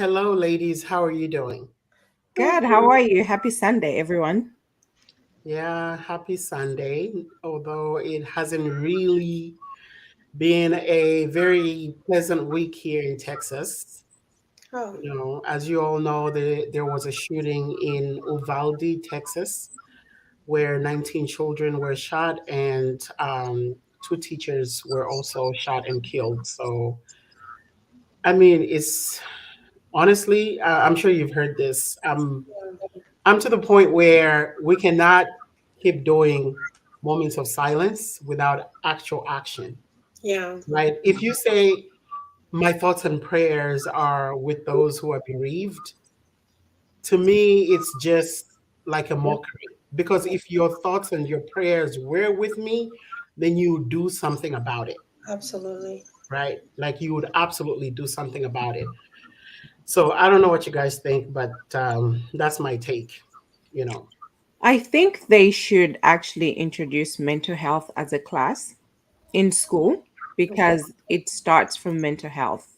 Hello, ladies. How are you doing? Good. How are you? Happy Sunday, everyone. Yeah, happy Sunday. Although it hasn't really been a very pleasant week here in Texas. Oh, As you all know, there was a shooting in Uvalde, Texas, where 19 children were shot and two teachers were also shot and killed. So, I mean, it's honestly, I'm sure you've heard this. I'm to the point where we cannot keep doing moments of silence without actual action, yeah, right? If you say, my thoughts and prayers are with those who are bereaved, to me, it's just like a mockery. Because if your thoughts and your prayers were with me, then you would do something about it, absolutely. right? Like you would absolutely do something about it. So I don't know what you guys think, but that's my take, you know. I think they should actually introduce mental health as a class in school because it starts from mental health.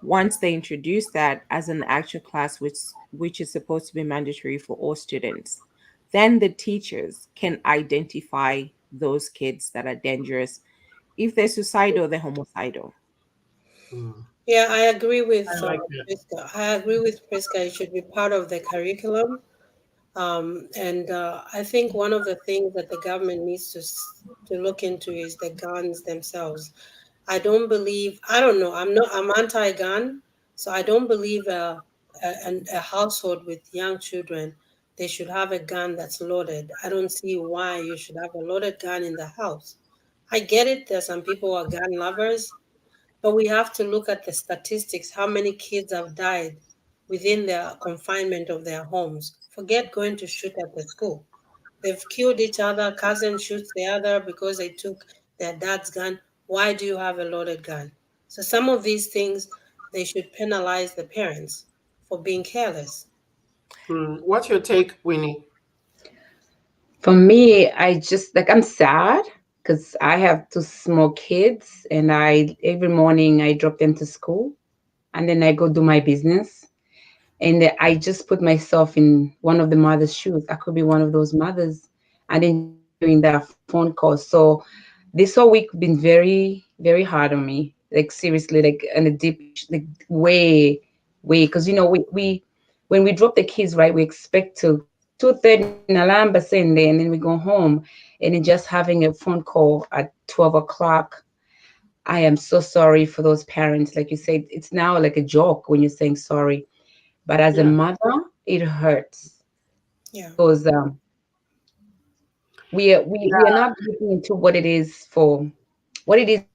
Once they introduce that as an actual class, which is supposed to be mandatory for all students, then the teachers can identify those kids that are dangerous if they're suicidal, they're homicidal. Mm, Yeah, I agree with I like that. Priska. I agree with Priska. It should be part of the curriculum. And I think one of the things that the government needs to look into is the guns themselves. I don't know, I'm anti-gun, so I don't believe a household with young children, they should have a gun that's loaded. I don't see why you should have a loaded gun in the house. I get it, there's some people who are gun lovers, but we have to look at the statistics, how many kids have died within their confinement of their homes. Forget going to shoot at the school. They've killed each other, cousin shoots the other because they took their dad's gun. Why do you have a loaded gun? So some of these things, they should penalize the parents for being careless. What's your take, Winnie? For me, I just like I'm sad because I have two small kids, and I every morning I drop them to school, and then I go do my business. And I just put myself in one of the mother's shoes. I could be one of those mothers, and then just hearing that phone call. So this whole week been very hard on me. Like seriously, like in a deep, like way, because we when we drop the kids, right, we expect to 2:30 in Alamba Sunday, and then we go home, and then just having a phone call at 12 o'clock. I am so sorry for those parents. Like you said, it's now like a joke when you're saying sorry, but as a Yeah. mother, it hurts Yeah. because we are not looking into what it is we can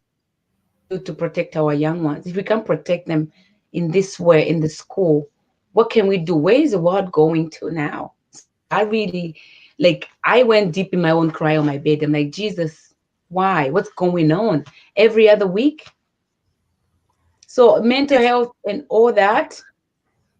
do to protect our young ones. If we can protect them in this way in the school, what can we do? Where is the world going to now? So I really like I went deep in my own cry on my bed. I'm like, Jesus, why? What's going on? Every other week. So mental If health and all that,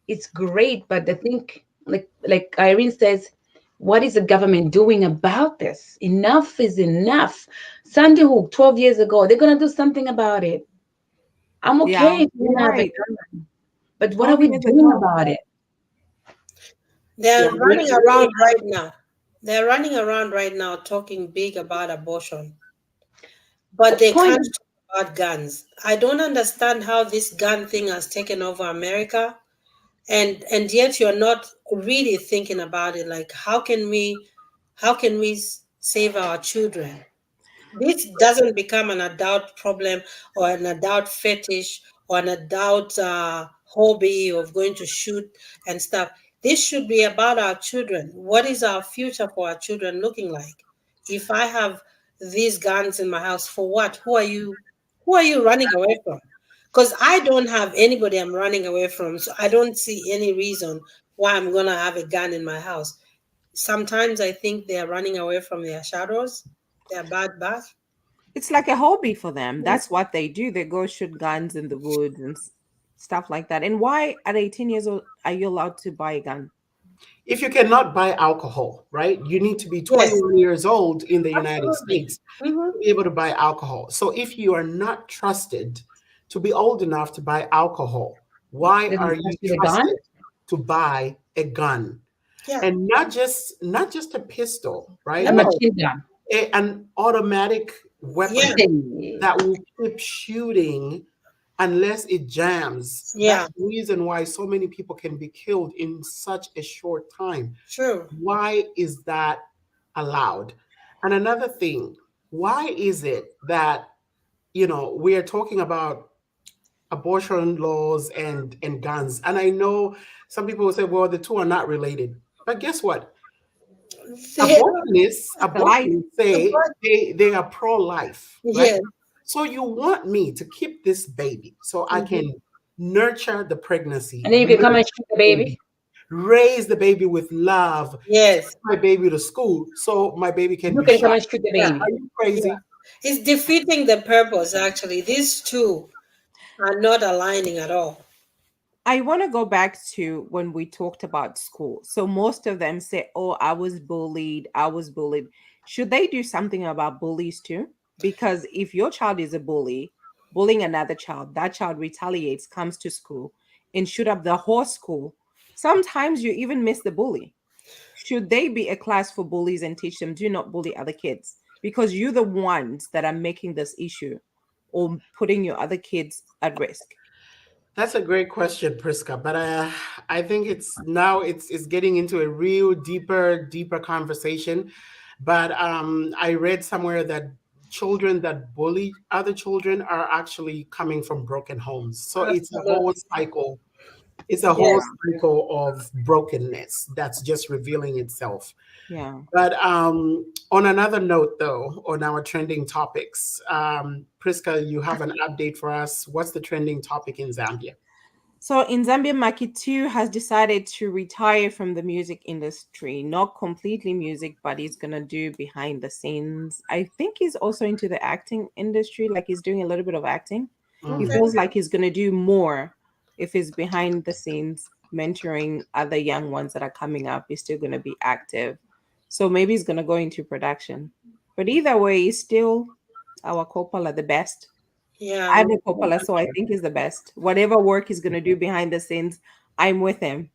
it's great, but I think like Irene says, what is the government doing about this? Enough is enough. Sandy Hook 12 years ago, they're gonna do something about it. I'm Yeah, okay if we you're have a right. gun, but what are 12 we years doing ago. about it? yeah, They're we, running we around right now. They're running around right now talking big about abortion, but they Point. can't talk about guns. I don't understand how this gun thing has taken over America, and yet you're not really thinking about it. Like, how can we save our children? This doesn't become an adult problem or an adult fetish or an adult hobby of going to shoot and stuff. This should be about our children. What is our future for our children looking like? If I have these guns in my house, for what? Who are you running away from? Because I don't have anybody I'm running away from, so I don't see any reason why I'm gonna have a gun in my house. Sometimes I think they are running away from their shadows, their bad back. It's like a hobby for them. That's what they do. They go shoot guns in the woods and stuff like that. And why at 18 years old are you allowed to buy a gun? if you cannot buy alcohol, right, you need to be Yes, 21 years old in the United absolutely. States Hmm. to be able to buy alcohol. So if you are not trusted to be old enough to buy alcohol, Why They are don't you trust with a gun. trusted to buy a gun? Yeah. And not just a pistol, right? A No. machine gun. An automatic Yeah. weapon Hey. that will keep shooting unless it jams. Yeah. That's the reason why so many people can be killed in such a short time. True. Why is that allowed? And another thing, why is it that, we are talking about abortion laws and guns? And I know some people will say, well, the two are not related. But guess what? Abortionists, Life. abortionists say they are pro-life, right? Yeah. So you want me to keep this baby so I can nurture the pregnancy, And then you can come and shoot the baby. raise the baby with love, Yes. take my baby to school so my baby can You be can come shot. and shoot the Yeah. baby. Are you crazy? It's defeating the purpose, actually. These two are not aligning at all. I want to go back to when we talked about school. So most of them say, "Oh, I was bullied. I was bullied." Should they do something about bullies too? Because if your child is a bully, bullying another child, that child retaliates, comes to school, and shoot up the whole school. Sometimes you even miss the bully. Should they be a class for bullies and teach them do not bully other kids? Because you're the ones that are making this issue or putting your other kids at risk. That's a great question, Priska. But I think it's getting into a real deeper conversation. But I read somewhere that children that bully other children are actually coming from broken homes. So it's a whole Absolutely. cycle. It's a whole Yes. cycle of brokenness that's just revealing itself. Yeah. But on another note, though, on our trending topics, Priska, you have an update for us. What's the trending topic in Zambia? So in Zambia, Makitu has decided to retire from the music industry. Not completely music, but he's gonna do behind the scenes. I think he's also into the acting industry, like he's doing a little bit of acting. He Mm. feels like he's gonna do more if he's behind the scenes, mentoring other young ones that are coming up. He's still gonna be active. So maybe he's gonna go into production. But either way, he's still our Coppola, the best. Yeah. I'm a Coppola, so I think he's the best. Whatever work he's gonna do behind the scenes, I'm with him.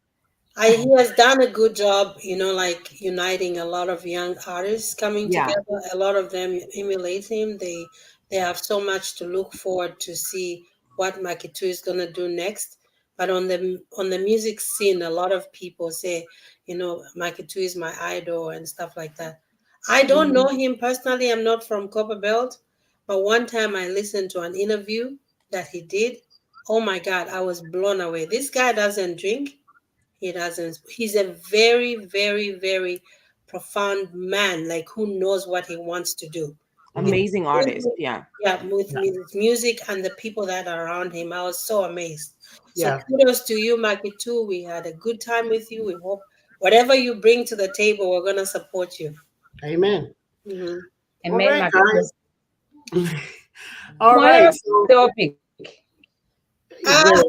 He has done a good job, like uniting a lot of young artists coming Yeah. together. A lot of them emulate him. They have so much to look forward to see what Makitu is gonna do next. But on the music scene, a lot of people say, Makitu is my idol and stuff like that. I don't know him personally. I'm not from Copperbelt, but one time I listened to an interview that he did. Oh my God, I was blown away. This guy doesn't drink. He doesn't. He's a very, very, very profound man, like who knows what he wants to do. Amazing artist. Music- Yeah. Yeah, with his music and the people that are around him, I was so amazed. So Yeah. kudos to you, Maki, too. We had a good time with you. We hope whatever you bring to the table, we're gonna support you. Amen. Mhm. And All men right, Makitu. guys. All What right. else So, topic? well,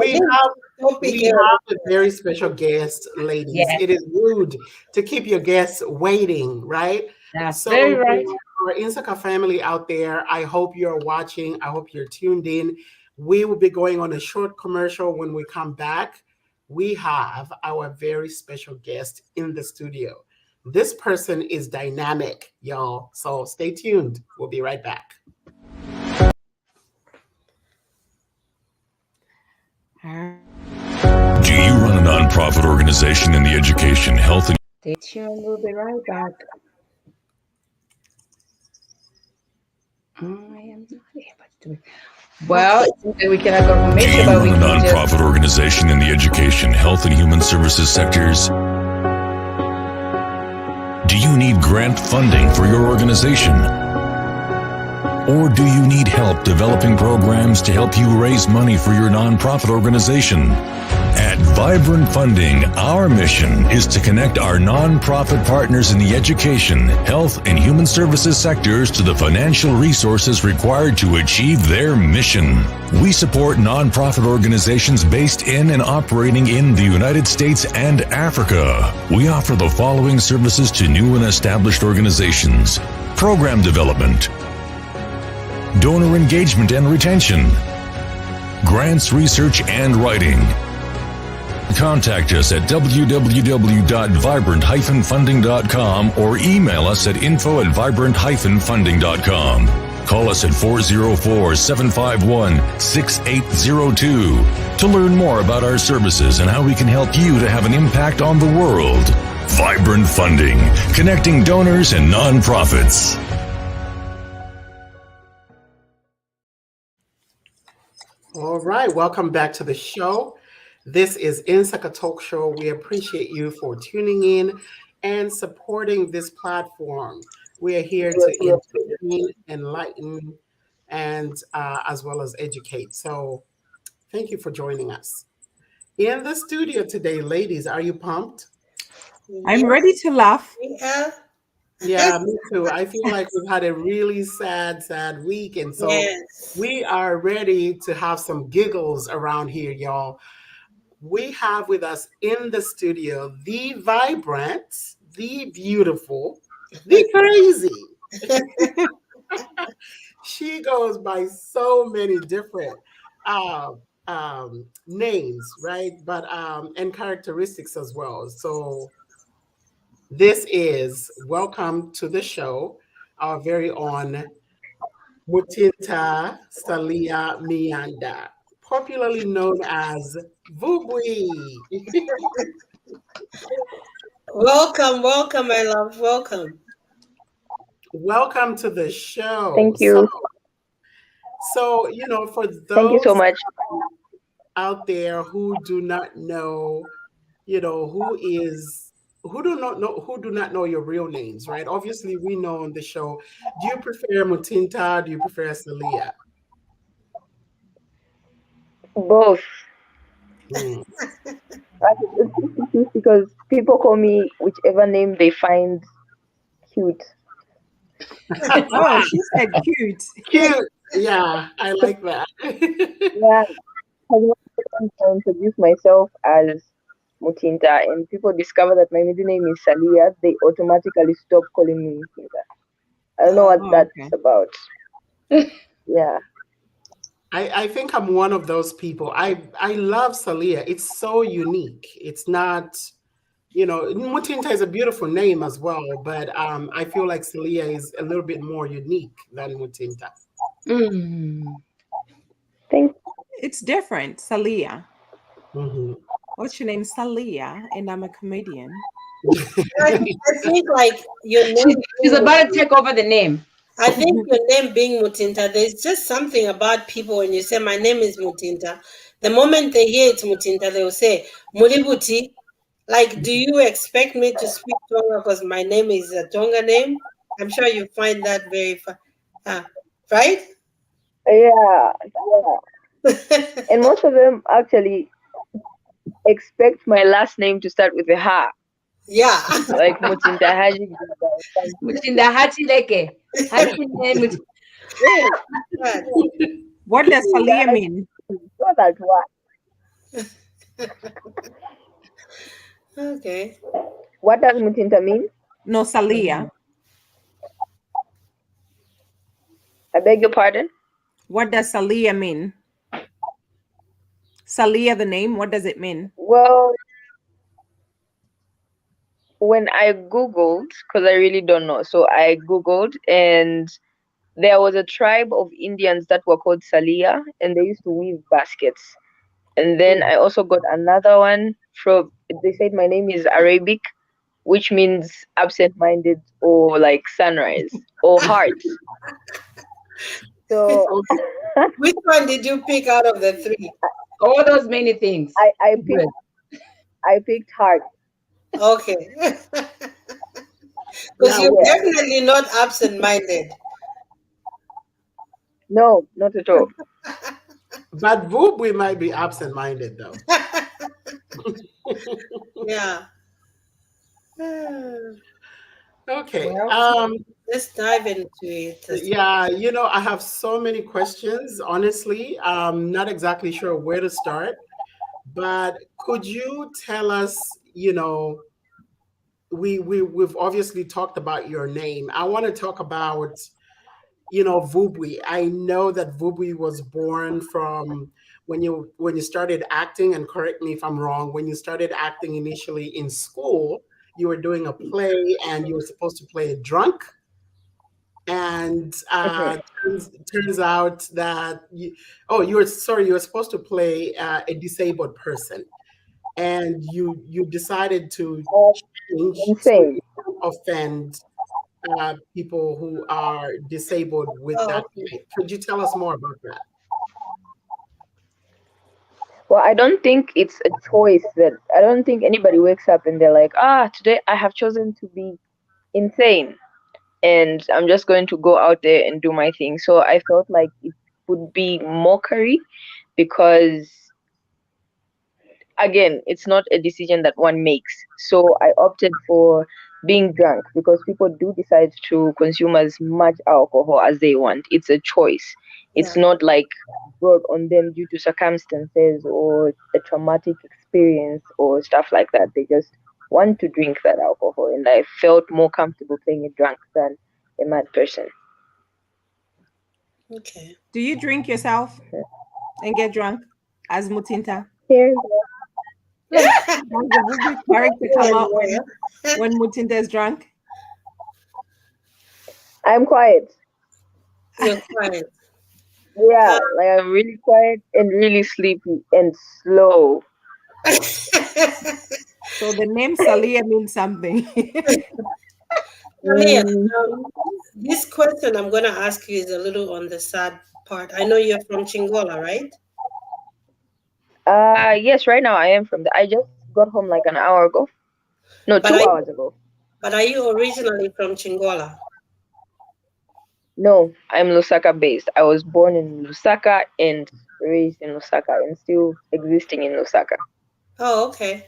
we have Topic we here. have a very special guest, ladies. Yes. It is rude to keep your guests waiting, right? That's So very right. for our Insaka family out there, I hope you're watching. I hope you're tuned in. We will be going on a short commercial. When we come back, we have our very special guest in the studio. This person is dynamic, y'all. So stay tuned. We'll be right back. Do you run a nonprofit organization in the education, health, and Stay tuned. We'll be right back. I am not able to do it. Well, it seems that we cannot go do you commercial, but we run a can just. nonprofit organization in the education, health, and human services sectors? Do you need grant funding for your organization? Or do you need help developing programs to help you raise money for your nonprofit organization? At Vibrant Funding, our mission is to connect our nonprofit partners in the education, health, and human services sectors to the financial resources required to achieve their mission. We support nonprofit organizations based in and operating in the United States and Africa. We offer the following services to new and established organizations: program development, donor engagement and retention, grants research and writing. Contact us at www.vibrant-funding.com or email us at info@vibrant-funding.com. Call us at 404-751-6802 to learn more about our services and how we can help you to have an impact on the world. Vibrant Funding, connecting donors and nonprofits. All right, welcome back to the show. This is Insaka Talk Show. We appreciate you for tuning in and supporting this platform. We are here to entertain, enlighten, and as well as educate. So thank you for joining us. In the studio today, ladies, are you pumped? I'm ready to laugh. Yeah. Yeah, me too. I feel like we've had a really sad week. And so we are ready to have some giggles around here, y'all. We have with us in the studio the vibrant, the beautiful, the crazy. She goes by so many different names, right? But and characteristics as well. So this is welcome to the show, our very own Mutinta Saliya Miyanda, popularly known as Vubwi. Welcome, my love. Welcome. Welcome to the show. Thank you. So you know, for those Thank you so much. out there who do not know, you know, who do not know your real names, right? Obviously, we know on the show. Do you prefer Mutinta? Do you prefer Saliya? Both. It's because people call me whichever name they find cute. Oh, she said cute. Cute. Yeah, I like that. Yeah. I introduce myself as Mutinta, and people discover that my middle name is Saliya, they automatically stop calling me Mutinta. I don't know what that's about. Yeah. I think I'm one of those people. I love Saliya. It's so unique. It's not, you know, Mutinta is a beautiful name as well, but I feel like Saliya is a little bit more unique than Mutinta. It's different, Saliya. Mm-hmm. What's your name? Saliya, and I'm a comedian. I think like your name. She's about to take over the name. I think your name being Mutinta, there's just something about people when you say my name is Mutinta. The moment they hear it's Mutinta, they will say Mulibuti. Like, do you expect me to speak Tonga because my name is a Tonga name? I'm sure you find that very right? Yeah. And most of them actually expect my last name to start with a ha. Yeah. Like Mutinta Haji. Mutinta Hachileke. What does Saliya mean? Not that what. Okay. What does Mutinta mean? No, Saliya. I beg your pardon? What does Saliya mean? Saliya, the name, what does it mean? Well, when I Googled, because I really don't know, so I Googled, and there was a tribe of Indians that were called Saliya, and they used to weave baskets. And then I also got another one from, they said my name is Arabic, which means absent-minded or like sunrise or heart. So, which one did you pick out of the three? All those many things. I picked heart. Okay. Because you're definitely not absent-minded. No, not at all. But Vubwi might be absent-minded though. Yeah. Okay. Well, let's dive into it. Yeah, you know, I have so many questions. Honestly, I'm not exactly sure where to start. But could you tell us, you know, we've obviously talked about your name. I want to talk about, Vubwi. I know that Vubwi was born from when you started acting, and correct me if I'm wrong, when you started acting initially in school, you were doing a play and you were supposed to play a drunk. And turns out that you were supposed to play a disabled person, and you decided to change so Insane. you don't offend people who are disabled with Oh, that okay. play. Could you tell us more about that? Well, I don't think it's a choice that I don't think anybody wakes up and they're like, today I have chosen to be insane and I'm just going to go out there and do my thing. So I felt like it would be mockery because again, it's not a decision that one makes. So I opted for being drunk because people do decide to consume as much alcohol as they want. It's a choice. It's Yeah. not like brought on them due to circumstances or a traumatic experience or stuff like that. They just want to drink that alcohol, and I felt more comfortable playing a drunk than a mad person. Okay. Do you drink yourself and get drunk as Mutinta? Here, Does the movie character Here come and out there. when Mutinta is drunk? I'm quiet. You're quiet. Yeah, like I'm really quiet and really sleepy and slow. So the name Saliya means something. Talia, Mm, this question I'm going to ask you is a little on the sad part. I know you're from Chingola, right? yes, right now I am from the. I just got home like an hour ago. No, But two are hours ago. but are you originally from Chingola? No, I'm Lusaka based. I was born in Lusaka and raised in Lusaka and still existing in Lusaka. Oh, okay.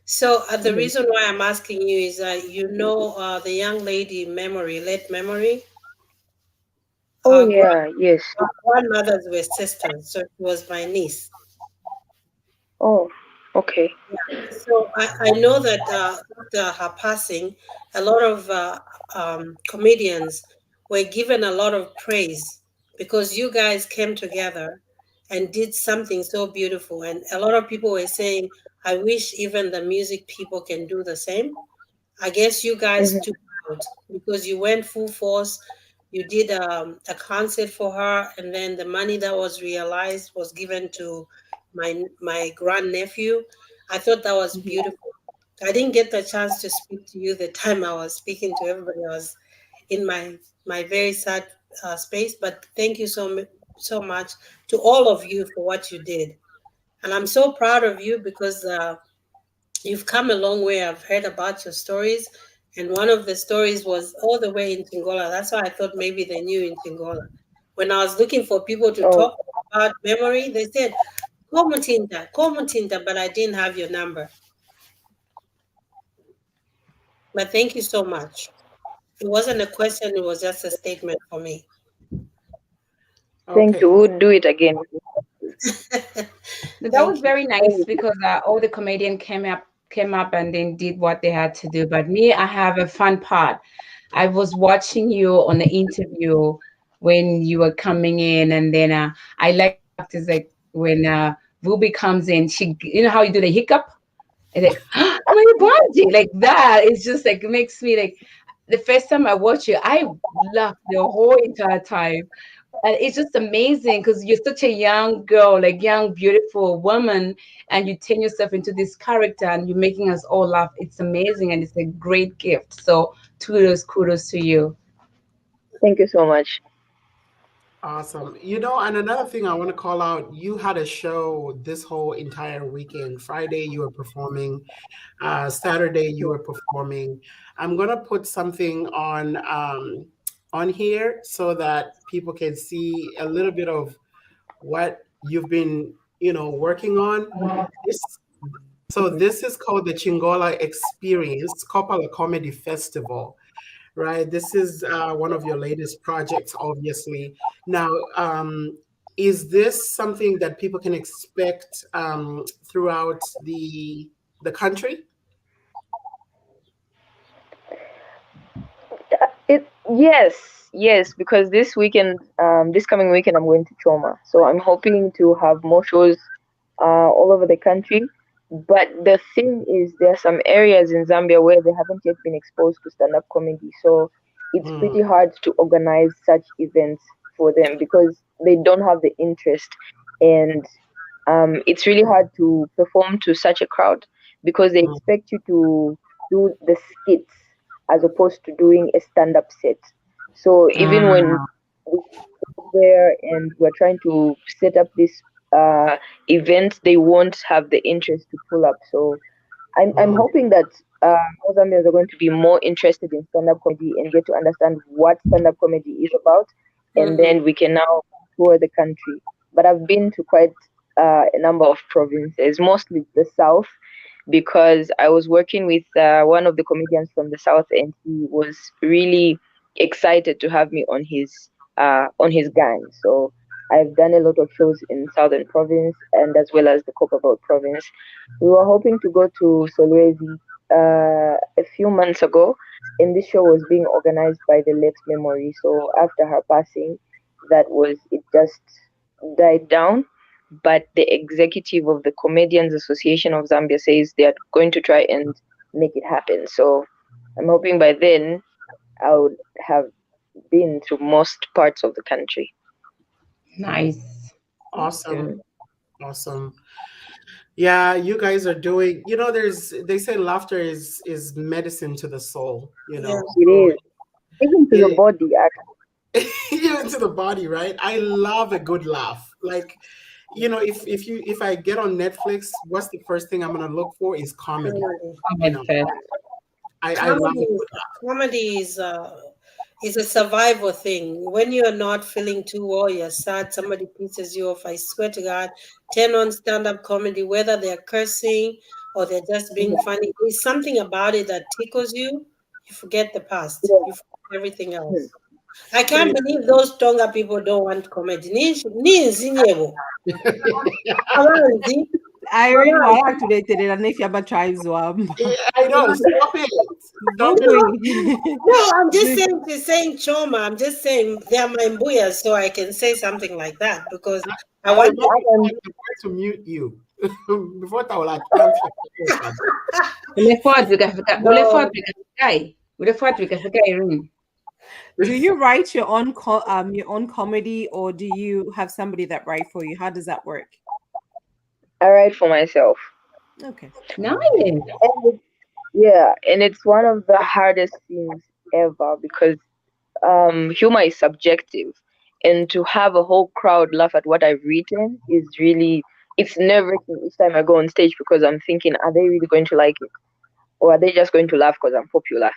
So the Mhm. reason why I'm asking you is that the young lady Memory, late Memory, Oh our, yeah, yes. our grandmothers were sisters, so she was my niece. Oh, okay. So I know that after her passing, a lot of comedians were given a lot of praise because you guys came together and did something so beautiful. And a lot of people were saying, I wish even the music people can do the same. I guess you guys Hmm. took out because you went full force. You did a concert for her, and then the money that was realized was given to my grandnephew. I thought that was beautiful. I didn't get the chance to speak to you the time I was speaking to everybody. I was in my very sad space, but thank you so much to all of you for what you did, and I'm so proud of you because. You've come a long way. I've heard about your stories, and one of the stories was all the way in Tingola. That's why I thought maybe they knew in Tingola. When I was looking for people to Oh, talk about memory, they said, call Mutinta, but I didn't have your number. But thank you so much. It wasn't a question, it was just a statement for me. thank you. Okay. We'll do it again. No, that was Thank you. very nice because all the comedian came up and then did what they had to do. But me, I have a fun part. I was watching you on the interview when you were coming in, and then I like the fact is like when Ruby comes in, she how you do the hiccup, and like my body like that. It's just like it makes me like the first time I watch you, I laughed the whole entire time. And it's just amazing because you're such a young girl, like young, beautiful woman, and you turn yourself into this character and you're making us all laugh. It's amazing and it's a great gift. So kudos to you. Thank you so much. Awesome. And another thing I want to call out, you had a show this whole entire weekend. Friday, you were performing. Saturday, you were performing. I'm going to put something on here so that people can see a little bit of what you've been, working on. This, so Mhm. this is called the Chingola Experience Coppola Comedy Festival, right? This is one of your latest projects, obviously. Now, is this something that people can expect throughout the country? Yes, because this coming weekend, I'm going to Choma. So I'm hoping to have more shows all over the country. But the thing is, there are some areas in Zambia where they haven't yet been exposed to stand-up comedy. So it's Mm, pretty hard to organize such events for them because they don't have the interest. And it's really hard to perform to such a crowd because they mm, expect you to do the skits as opposed to doing a stand-up set. So even when Ah, we go there and we're trying to set up this event, they won't have the interest to pull up. So I'm mm, hoping that more Zambians are going to be more interested in stand-up comedy and get to understand what stand-up comedy is about, and Mm-hmm. then we can now tour the country. But I've been to quite a number of provinces, mostly the south, because I was working with one of the comedians from the south, and he was really excited to have me on his gang. So I've done a lot of shows in southern province and as well as the Copperbelt province. We were hoping to go to Solwezi a few months ago, and this show was being organized by the late memory. So after her passing, it just died down. But the executive of the Comedians Association of Zambia says they are going to try and make it happen. So I'm hoping by then I would have been to most parts of the country. nice. awesome. Mm. Awesome. Yeah, you guys are doing, they say laughter is medicine to the soul, Yeah. It So is, even to the it body, actually. even to the body, right? I love a good laugh. Like, if I get on Netflix, what's the first thing I'm gonna look for is comedy. Comedy. You Comment know, first. I love a Comedy, good comedy is a survival thing. When you're not feeling too well, you're sad, somebody pisses you off. I swear to God, turn on stand-up comedy, whether they're cursing or they're just being Mhm. funny. There's something about it that tickles you. You forget the past. Yeah. You forget everything Mhm. else. I can't laugh. believe those Tonga people don't want comedy. Ninzi abazi, Irene, why abazi, activated it? And if you ever try Zwam. Yeah, I know. Stop it. Stop it. Vubwi. No, I'm just saying she's saying trauma. I'm just saying they're my mbuyas, so I can say something like that because I I was want not to. And going to mute you. Before I was like, I'm No, Ule fuat vikafika Irene. Do you write your own comedy, or do you have somebody that write for you? How does that work? I write for myself. Okay. Nice. And yeah, and it's one of the hardest things ever because humor is subjective, and to have a whole crowd laugh at what I've written is really it's nerve-wracking each time I go on stage because I'm thinking, are they really going to like it, or are they just going to laugh because I'm popular?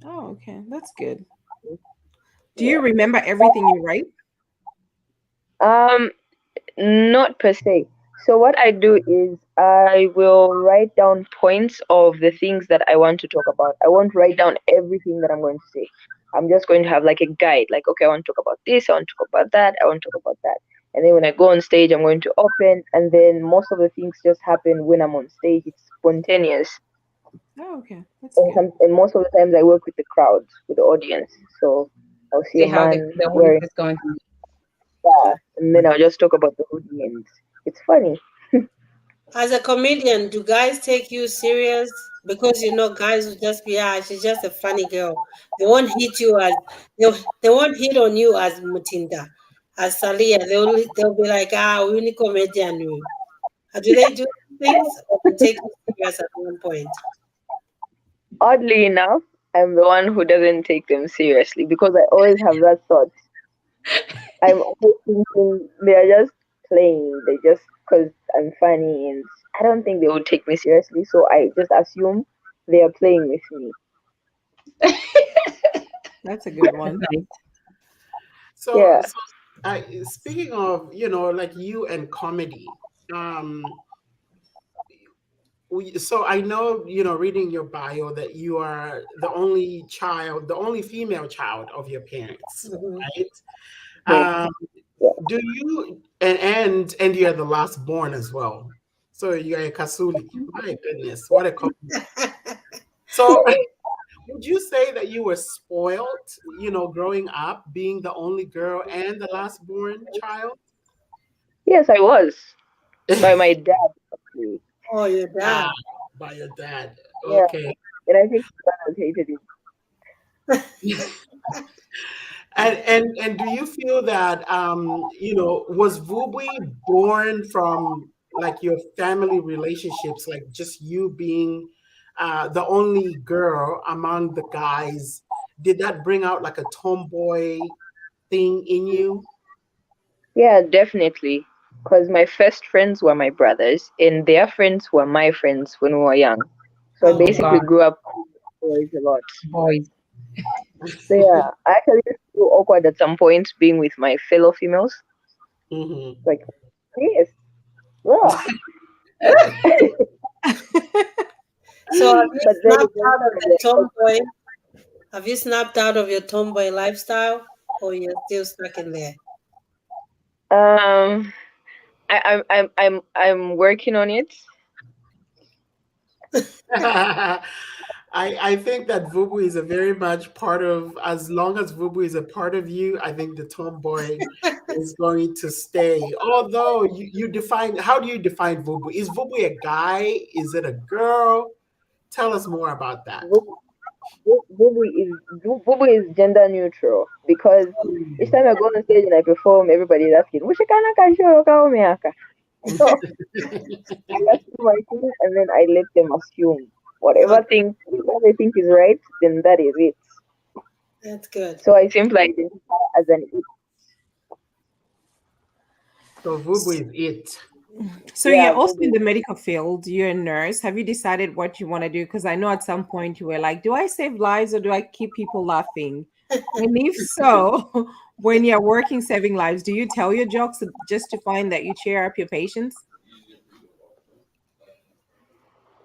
Oh, okay. That's good. Do you Yeah. remember everything you write? Um, Not per se. So what I do is I will write down points of the things that I want to talk about. I won't write down everything that I'm going to say. I'm just going to have like a guide, like, okay, I want to talk about this, I want to talk about that, I want to talk about that. And then when I go on stage, I'm going to open, and then most of the things just happen when I'm on stage. It's spontaneous. Oh, okay. That's And, good. and most of the times I work with the crowd, with the audience. So I'll see See a how man the week wearing is going to and then I'll just talk about the hoodie, and it's funny. as a comedian, do guys take you serious? Because guys will just be, she's just a funny girl. They won't hit you as they won't hit on you as Mutinta, as Saliya. They'll be like, we need comedian. Do they do things or they take you serious at one point? Oddly enough, I'm the one who doesn't take them seriously because I always have that thought. I'm always thinking they are just playing. They just because I'm funny, and I don't think they would take me seriously. So I just assume they are playing with me. That's a good one. nice. so Yeah. so speaking of, like you and comedy, um, so I know, reading your bio that you are the only female child of your parents, Mhm. right? Mhm. Um, Yeah. do you and you're the last born as well. So you're a Kasuli. My goodness, what a compliment. So would you say that you were spoiled, growing up, being the only girl and the last born child? Yes, I was by my dad actually. Oh, your Ah, dad. by your dad. Yeah, Okay. and I think my dad hated it. And do you feel that was Vubwi born from like your family relationships, like just you being the only girl among the guys? Did that bring out like a tomboy thing in you? Yeah, definitely. Because my first friends were my brothers, and their friends were my friends when we were young. So I Oh, Oh basically God, grew up with boys a lot. boys. So yeah, I actually feel awkward at some point being with my fellow females. Hmm. Like, yes, yeah. so have you But then snapped out of the eventually, tomboy? Have you snapped out of your tomboy lifestyle, or you're still stuck in there? um, I'm working on it. I think that Vubu is a very much part of, as long as Vubu is a part of you, I think the tomboy is going to stay. Although you define, how do you define Vubu? Is Vubu a guy? Is it a girl? Tell us more about that. Vubwi is gender neutral because each time I go on stage and I perform, everybody is asking, "Mushikana kasho kaumeaka." So I just do my thing and then I let them assume whatever they think is right, then that is it. That's good. So I simply identify as an it. So Vubu is it. So Yeah, you're also in Vubwi. the medical field, you're a nurse. Have you decided what you want to do? Because I know at some point you were like, do I save lives or do I keep people laughing? And if so, when you're working saving lives, do you tell your jokes just to find that you cheer up your patients?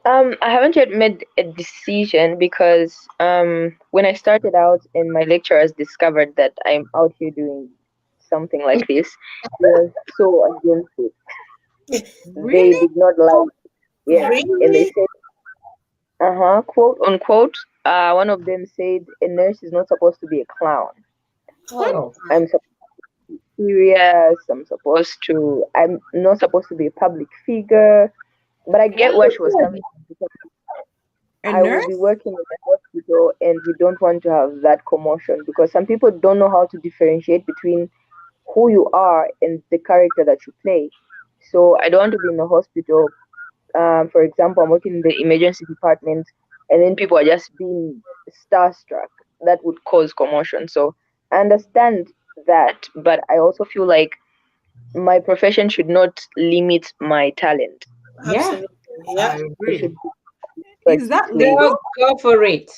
I haven't yet made a decision because when I started out and my lecturers discovered that I'm out here doing something like this, they were so against it. They Really? did not like, yeah, and they Really? said, quote unquote, one of them said, a nurse is not supposed to be a clown. Oh, What? Oh, I'm supposed to be serious. I'm not supposed to be a public figure. But I get where she was coming from because A I will be nurse? working in a hospital and we don't want to have that commotion because some people don't know how to differentiate between who you are and the character that you play. So I don't want to be in a hospital. For example, I'm working in the emergency department and then people are just being starstruck. That would cause commotion. So I understand that, but I also feel like my profession should not limit my talent. yeah. absolutely. I Yeah. It agree. should be Is like that between. legal? Go for it.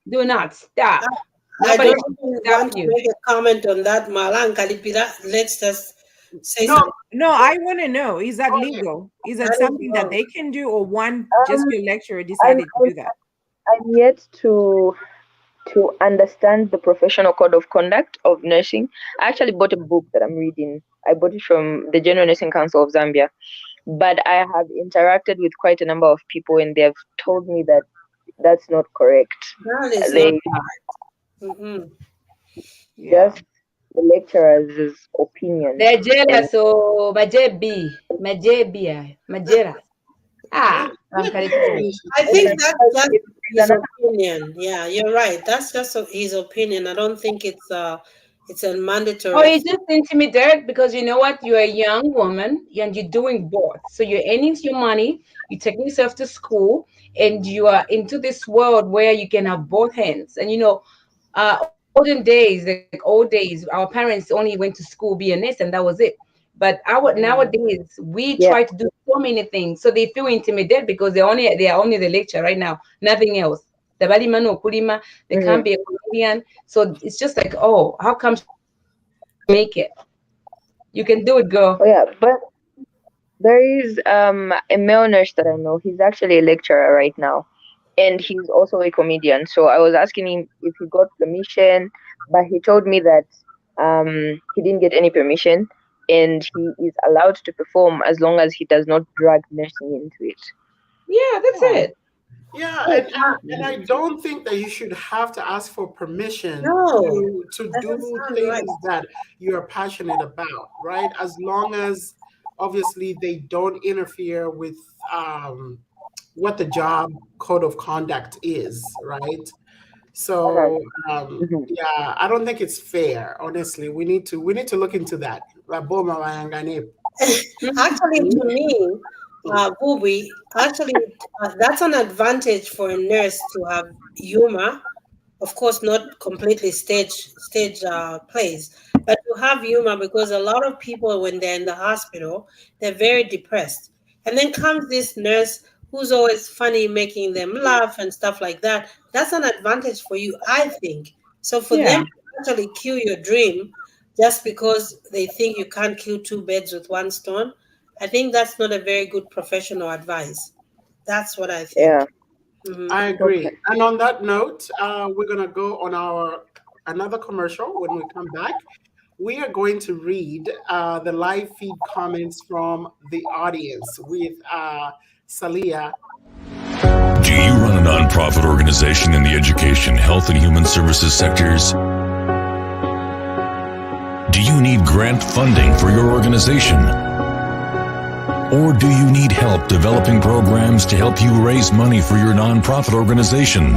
Do not I, stop. I Nobody don't should even stop want to you. make a comment on that, Malan Kalipira. Let's just say No, something. No, I want to know, is that legal? Is that That is something that wrong. they can do, or one just Um, your lecturer I'm, decided to I'm, do that? I'm yet to understand the professional code of conduct of nursing. I actually bought a book that I'm reading. I bought it from the General Nursing Council of Zambia. But I have interacted with quite a number of people, and they have told me that that's not correct. That is not. They Mm-mm. Yeah. just the lecturers' opinions, They're and jealous. Oh, majebi. Majebia. Majeras. Ah, I'm Caribbean. I and think that's just there's his another. opinion. Yeah, you're right. That's just his opinion. I don't think it's a Oh, mandatory it's thing. just intimidate because you know what? You're a young woman and you're doing both. So you're earning your money, you're taking yourself to school, and you are into this world where you can have both hands. And olden days, like old days, our parents only went to school, be a nurse, and that was it. But our nowadays, we Yeah. try to do so many things. So they feel intimidated because they are only the lecture right now, nothing else. The body man or kulima, they can't Hmm. be a comedian. So it's just like, oh, how come she make it? You can do it, girl. Oh yeah, but there is a male nurse that I know. He's actually a lecturer right now, and he's also a comedian. So I was asking him if he got permission, but he told me that he didn't get any permission, and he is allowed to perform as long as he does not drag nursing into it. Yeah, that's Oh, it. Yeah, Oh, and I don't think that you should have to ask for permission no, to doesn't do sound right. things that you're passionate about, right? As long as obviously they don't interfere with what the job code of conduct is, right? Uh-huh. So Mhm. yeah, I don't think it's fair. Honestly, we need to look into that. Raboma wayangane. Actually, to me, Vubwi, actually, that's an advantage for a nurse to have humor. Of course, not completely stage plays, but to have humor because a lot of people, when they're in the hospital, they're very depressed, and then comes this nurse who's always funny, making them laugh and stuff like that. That's an advantage for you, I think. So for them Yeah. to actually kill your dream just because they think you can't kill two birds with one stone, I think that's not a very good professional advice. That's what I Yeah. think. Hmm. I Okay. agree. And on that note, we're gonna go on our another commercial. When we come back, we are going to read the live feed comments from the audience with Saliya. Do you run a nonprofit organization in the education, health, and human services sectors? Do you need grant funding for your organization? Or do you need help developing programs to help you raise money for your nonprofit organization?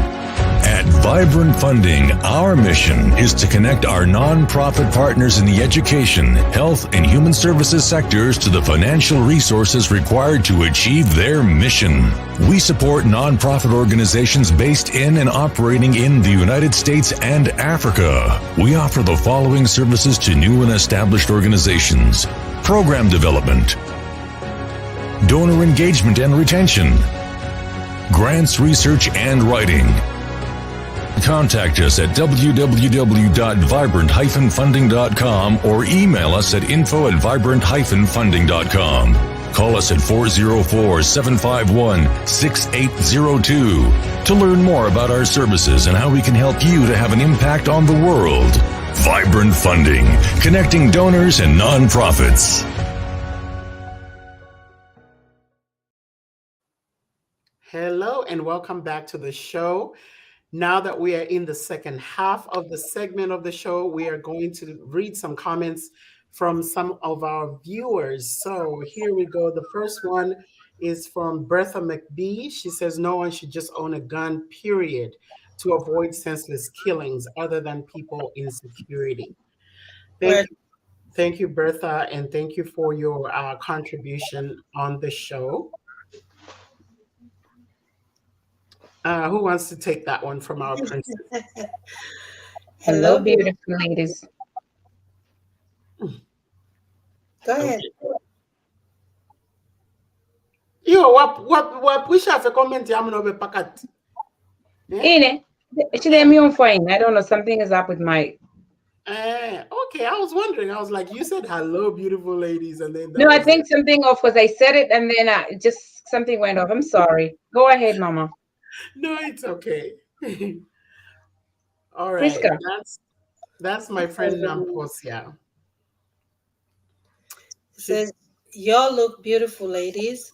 At Vibrant Funding, our mission is to connect our nonprofit partners in the education, health, and human services sectors to the financial resources required to achieve their mission. We support nonprofit organizations based in and operating in the United States and Africa. We offer the following services to new and established organizations: program development, donor engagement and retention, grants research and writing. Contact us at www.vibrant-funding.com or email us at info@vibrant-funding.com. Call us at 404-751-6802 to learn more about our services and how we can help you to have an impact on the world. Vibrant Funding, connecting donors and nonprofits. Hello and welcome back to the show. Now that we are in the second half of the segment of the show, we are going to read some comments from some of our viewers. So here we go. The first one is from Bertha McBee. She says no one should just own a gun, period, to avoid senseless killings other than people in security. Thank Where you. Thank you, Bertha, and thank you for your contribution on the show. Who wants to take that one from our princess? Hello, hello, beautiful ladies. go ahead. Okay. Yo, what wish have a comment I'm not be packet. Yeah? Ine, actually, I'm on fine. I don't know. Something is up with my. Okay, I was wondering. I was like, you said hello, beautiful ladies, and then that No, I was it. think something off because I said it and then just something went off. I'm sorry. Go ahead, Mama. No, it's okay. All right. Priska. That's my friend Namposia. It says, y'all look beautiful, ladies.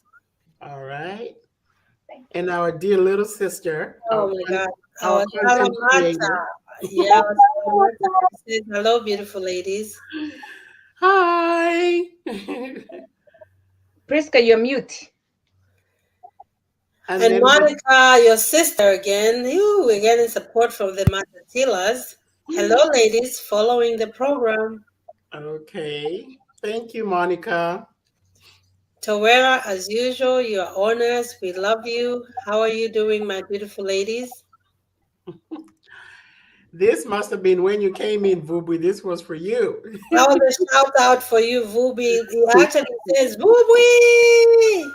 All right. And our dear little sister, Oh my God. our Our content Salamata. creator. Yeah, our Salamata. It says, hello, beautiful ladies. Hi. Priska, you're mute. And And then Monica, your sister again. We're getting support from the Matatilas. Hello, ladies, following the program. okay. Thank you, Monica. Tawera, as usual, you're honest. We love you. How are you doing, my beautiful ladies? This must have been when you came in, Vubwi. This was for you. That was a shout out for you, Vubi. It actually says Vubi.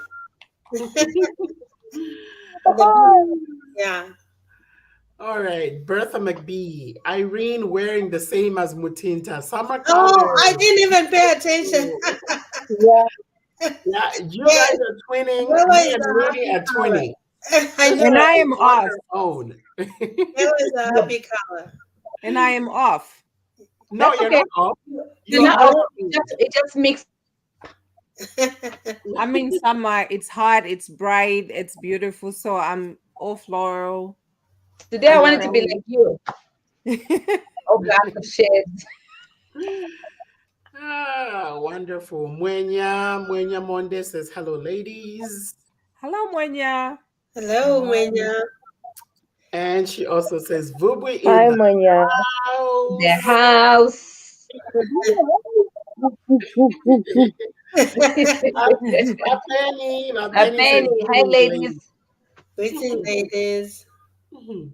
Yeah. All right. Bertha McBee. Irene wearing the same as Mutinta. Summer Oh, colors. I didn't even pay attention. Yeah. Yeah, you Yeah. guys are twinning. Yellow Me is and a Rudy happy are color. twinning. I know. And I am On off. her own. Yellow is a happy color. And I am off. No, That's you're okay. not off. You're You're not on. off. It just makes. I'm in summer. It's hot. It's bright. It's beautiful. So I'm or floral. Today I wanted to be Floral. like you. Oh, back of shades. Wonderful. Mwenya Monde says, hello, ladies. Hello, Mwenya. Hello, Menya. And she also says, Vubwi in Hi, the Manya. The house. house. My A Penny says, penny. Hi, greetings, ladies. ladies. Greeting, ladies. Mhm.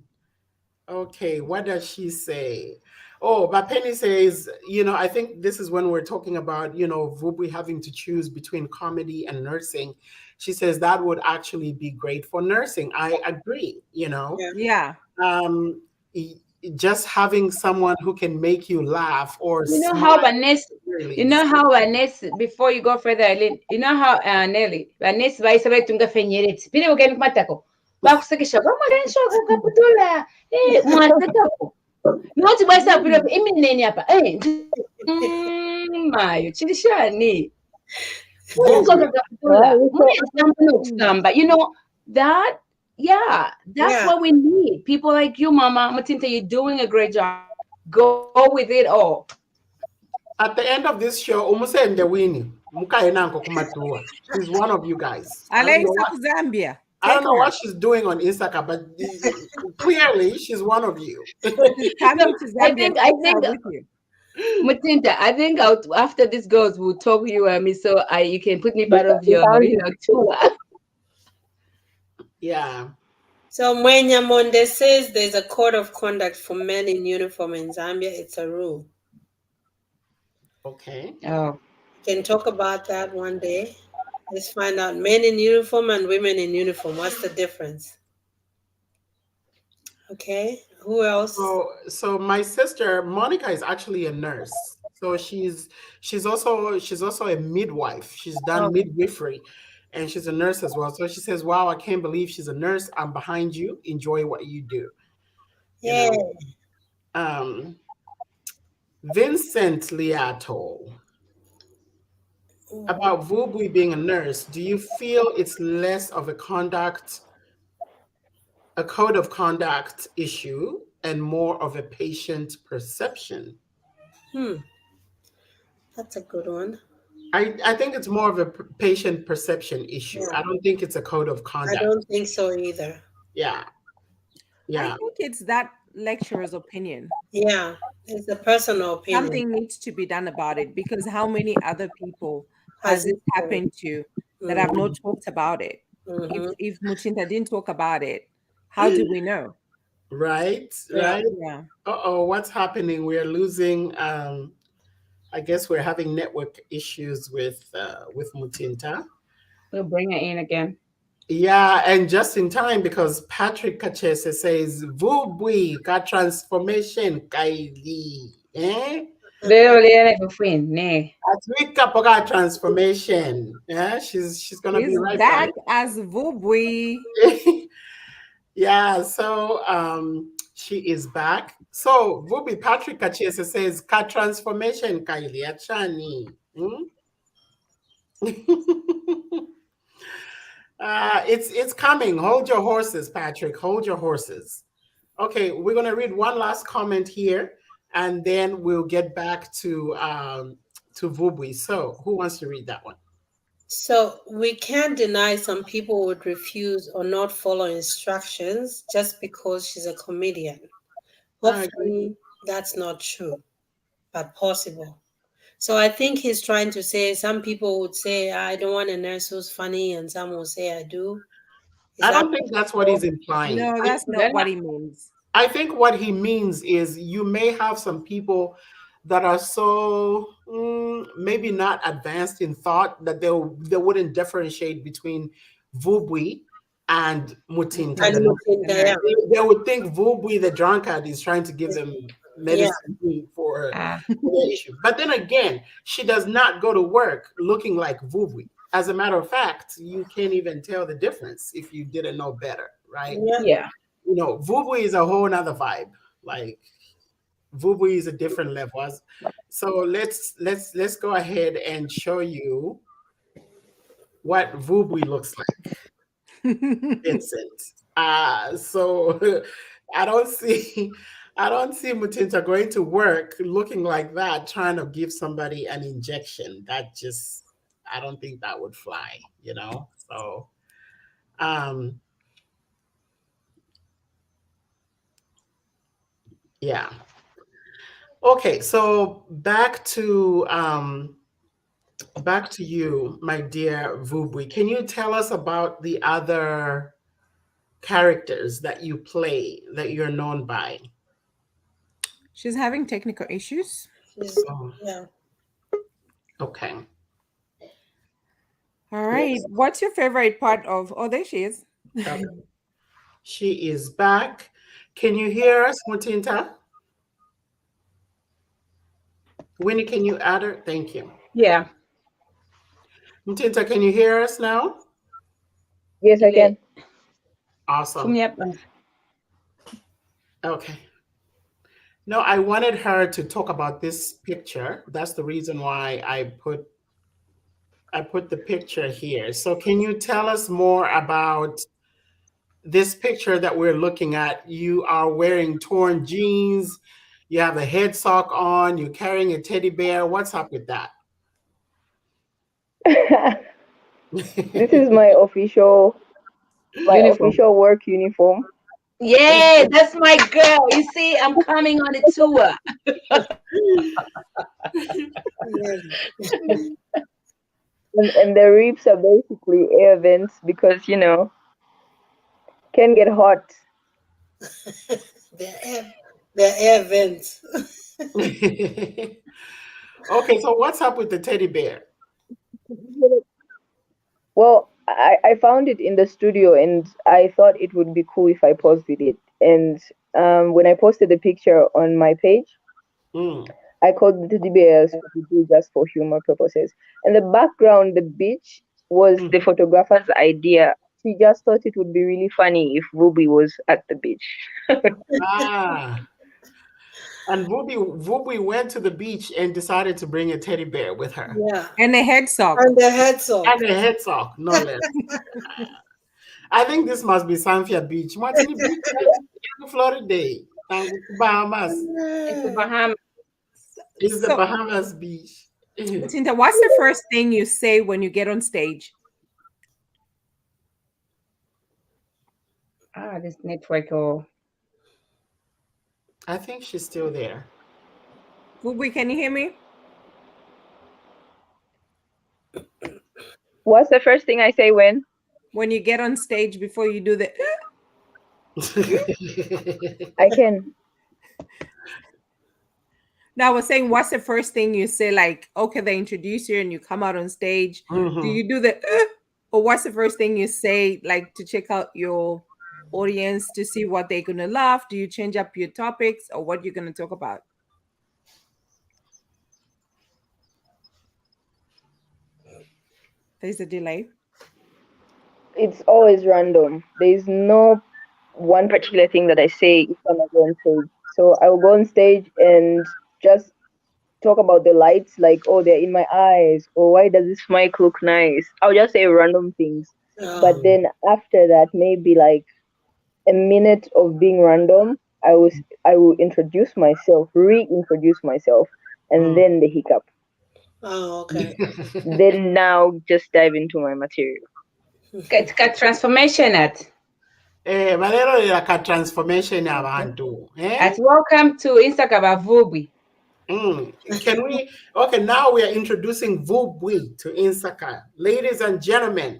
Okay, what does she say? Oh, but Penny says, I think this is when we're talking about, Vubwi having to choose between comedy and nursing. She says that would actually be great for nursing. I agree, Yeah. Yeah. um, y- just having someone who can make you laugh or You know smile how Vanessa, clearly. before you go further, Eileen, you know how Nelly, Vanessa vai saber tunga fenyereti. Pile ukeni matako. Bakusekesha kwa mwensho kukaputula. Mwaseka ko. Noti baisa pile imineni hapa. Mayo chilishani. Unga kakaputula. Kusamba. You know that yeah, that's Yeah. what we need. People like you, Mama Mutinta, you're doing a great job. Go with it all. At the end of this show, umusende wini. Mukaenanko kumatua. She's one of you guys. Alexa to Zambia. I don't Take know her. what she's doing on Instagram, but clearly she's one of you. She's coming to I Zambia. think, I Take her think, with you. Mutinta, I think after this goes, we'll talk you me so you can put me part of We your, found it. tour. Yeah. So Mwenya Monde says there's a code of conduct for men in uniform in Zambia. It's a rule. Okay. Oh, We can talk about that one day. Let's find out men in uniform and women in uniform. What's the difference? Okay. Who else? So my sister Monica is actually a nurse. So she's also a midwife. She's done Oh, midwifery, and she's a nurse as well. So she says, "Wow, I can't believe she's a nurse. I'm behind you. Enjoy what you do." You yeah. know. Vincent Liato, about Vubwi being a nurse, do you feel it's less of a code of conduct issue and more of a patient perception? That's a good one. I think it's more of a patient perception issue. Yeah. I don't think it's a code of I conduct. don't think so either. Yeah. I Yeah. think it's that lecturer's opinion. Yeah. It's a personal opinion. Something needs to be done about it because how many other people Has has this it happened to that have not talked about it? Mhm. If Mutinta didn't talk about it, how do we know? Right. Yeah. Right. Yeah. Uh-oh, what's happening? We're losing I guess we're having network issues with Mutinta. we'll bring it in again. Yeah, and just in time because Patrick Kachese says Vubwi ka transformation kaili. Leo ne. Atwika poka transformation. Yeah, she's gonna be He's right back back. as Vubwi. Yeah, so she is back. So Vubi Patrick Kachese says ka transformation kaili achani. It's coming. Hold your horses, Patrick. Hold your horses. Okay, we're gonna read one last comment here, and then we'll get back to Vubwi. So, who wants to read that one? So we can't deny some people would refuse or not follow instructions just because she's a comedian. I Hopefully that's not true, but possible. So I think he's trying to say some people would say, I don't want a nurse who's funny, and some will say I do. Is I that don't think that's what he's implying. No, that's not what he means. I think what he means is you may have some people that are so maybe not advanced in thought that they wouldn't differentiate between Vubwi and Mutinta. and Mutinta, yeah. They would think Vubwi the drunkard is trying to give them Yeah. medicine for the issue. But then again, she does not go to work looking like Vubwi. As a matter of fact, you can't even tell the difference if you didn't know better, right? Yeah. Yeah. Vubwi is a whole nother vibe. Like Vubwi is a different level. So let's go ahead and show you what Vubwi looks like. Vincent. So I don't see Mutinta going to work looking like that, trying to give somebody an injection. That just I don't think that would fly, you know. So um yeah. Okay, so back to you, my dear Vubwi. Can you tell us about the other characters that you play that you're known by? She's having technical issues. Oh, Yeah. okay. All right. Yes. What's your favorite part of? Oh, there she is. Okay. She is back. Can you hear us, Mutinta? Winnie, can you add her? Thank you. Yeah. Mutinta, can you hear us now? Yes, I can. Awesome. Okay. No, I wanted her to talk about this picture. That's the reason why I put the picture here. So can you tell us more about this picture that we're looking at? You are wearing torn jeans, you have a head sock on, you're carrying a teddy bear. What's up with that? This is my Uniform. official work uniform. Yeah, that's my girl. You see, I'm coming on a tour. And the ribs are basically air vents because can get hot. They're air vents. Okay, so what's up with the teddy bear? Well, I found it in the studio and I thought it would be cool if I posted it. And when I posted the picture on my page, Mm. I called the teddy bears just for humor purposes. And the background, the beach, was the photographer's idea. She just thought it would be really funny if Vubwi was at the beach. Ah. And Vubwi went to the beach and decided to bring a teddy bear with her. Yeah. And a head sock. And the head sock. And a head sock, no less. I think this must be Sanfia Beach. Martini Beach, Florida, Bahamas. It's the Bahamas. It's the So- Bahamas beach. Mutinta, what's the first thing you say when you get on stage? This network. Oh, I think she's still there. Vubwi, can you hear me? What's the first thing I say when? When you get on stage before you do the I can. Now I was saying, what's the first thing you say? Like, okay, they introduce you and you come out on stage. Mhm. Do you do the or what's the first thing you say, like to check out your audience to see what they're gonna laugh? Do you change up your topics or what you're gonna talk about? There's a delay. It's always random. There's no one particular thing that I say if I'm go on stage. So I will go on stage and just talk about the lights, like, oh, they're in my eyes, or why does this mic look nice? I'll just say random things. But then after that, maybe like a minute of being random, I will introduce myself, reintroduce myself, and then the hiccup. Oh, okay. Then now just dive into my material. Katika transformation at Valero like transformation abantu. welcome to Instagram Vubwi. Can we? Okay, now we are introducing Vubwi to Insaka. Ladies and gentlemen,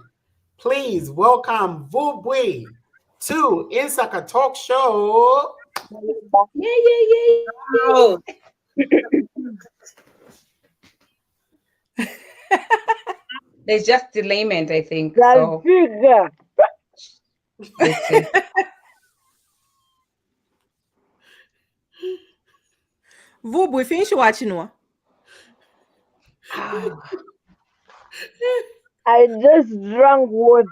please welcome Vubwi to Insaka Talk Show. Yeah. Oh, There's just delayment, I think. That's So bigger. let's see. Vubwi, finish watching one. I just drank water.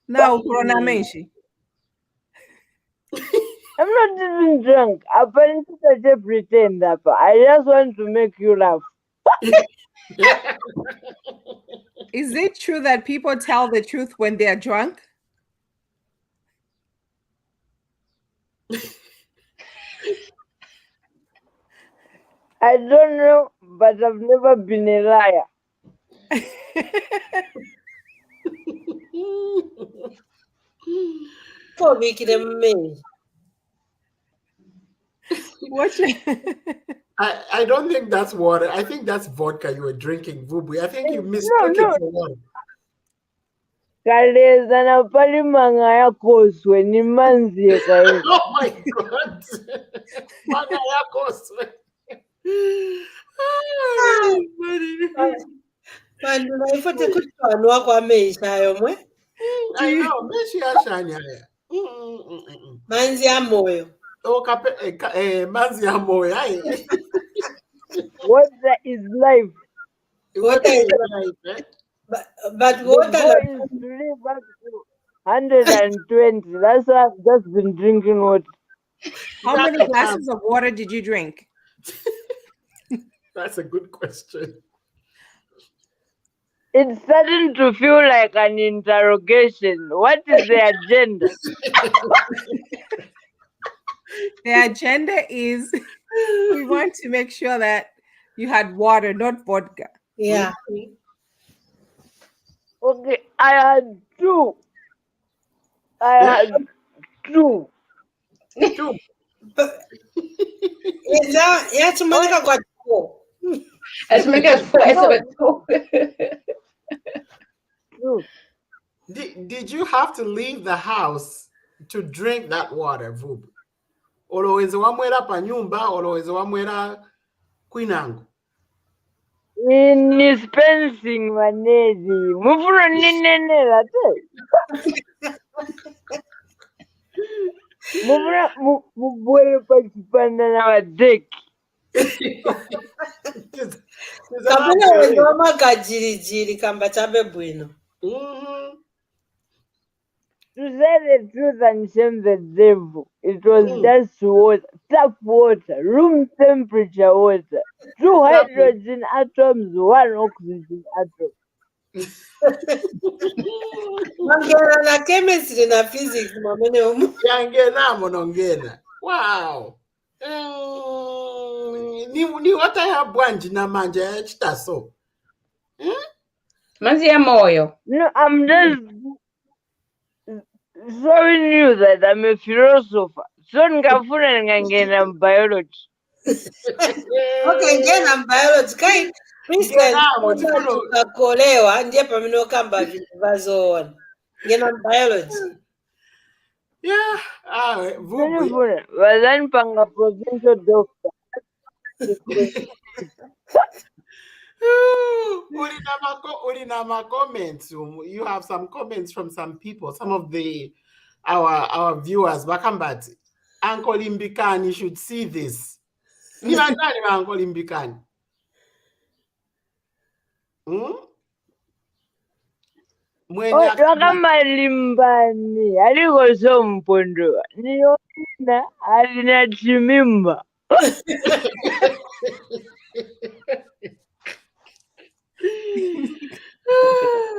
Now corona menshi. I'm not even drunk. Apparently, I just pretend that. I just want to make you laugh. Is it true that people tell the truth when they're drunk? I don't know, but I've never been a liar. Pobikire mmere. What you I don't think that's water. I think that's vodka you were drinking, Vubwi. I think you mistook No. it for water. Kaleza na pali manga yakoswe ni manzi yekayo. Oh my God. Manga yako swe. Vanhu vaifote kuti vanhu wakwameshayo mwe I know. Meshi yashanya haya. manzi amoyo. Oh, manzi ya moyo. Aye. Water is life. Water is life, eh? But The water goal is to live up to 120. That's why I've just been drinking water. How many glasses of water did you drink? That's a good question. It's starting to feel like an interrogation. What is the agenda? The agenda is we want to make sure that you had water, not vodka. Yeah. Okay, I had two. Two. Yachimanika kwa two. Two. Did you have to leave the house to drink that water, Vub? Oloweze wamwera pa nyumba, oloweze wamwera kwinango. In dispensing manezi. Mufuro ninenela te. Mufuro mubwere pachipanda na wadeki. Kapena wenye wamagajirijiri kamba chabe bwino. To say the truth and shame the devil, it was just water, tap water, room temperature water, 2 hydrogen atoms, 1 oxygen atom. Mangena na chemistry na physics mamene umu. Yangena monongena. Wow. Ni water ya bwanji na manja ya chitaso. Manzi ya moyo. No, I'm just showing you that I'm a philosopher. So ngafuna ngangena biology. Okay, ngena biology kai Christian ukakolewa ndiye pamene kamba vintu vazoona. Ngena biology. Yeah. Vubwi. Wazani panga provincial doctor. Ulinama comments. You have some comments from some people, some of our viewers. Bakambati, Uncle Imbikani should see this. Ni bandani wa Uncle Imbikani. Kama limbani aliko so mpondo niona alina chimimba.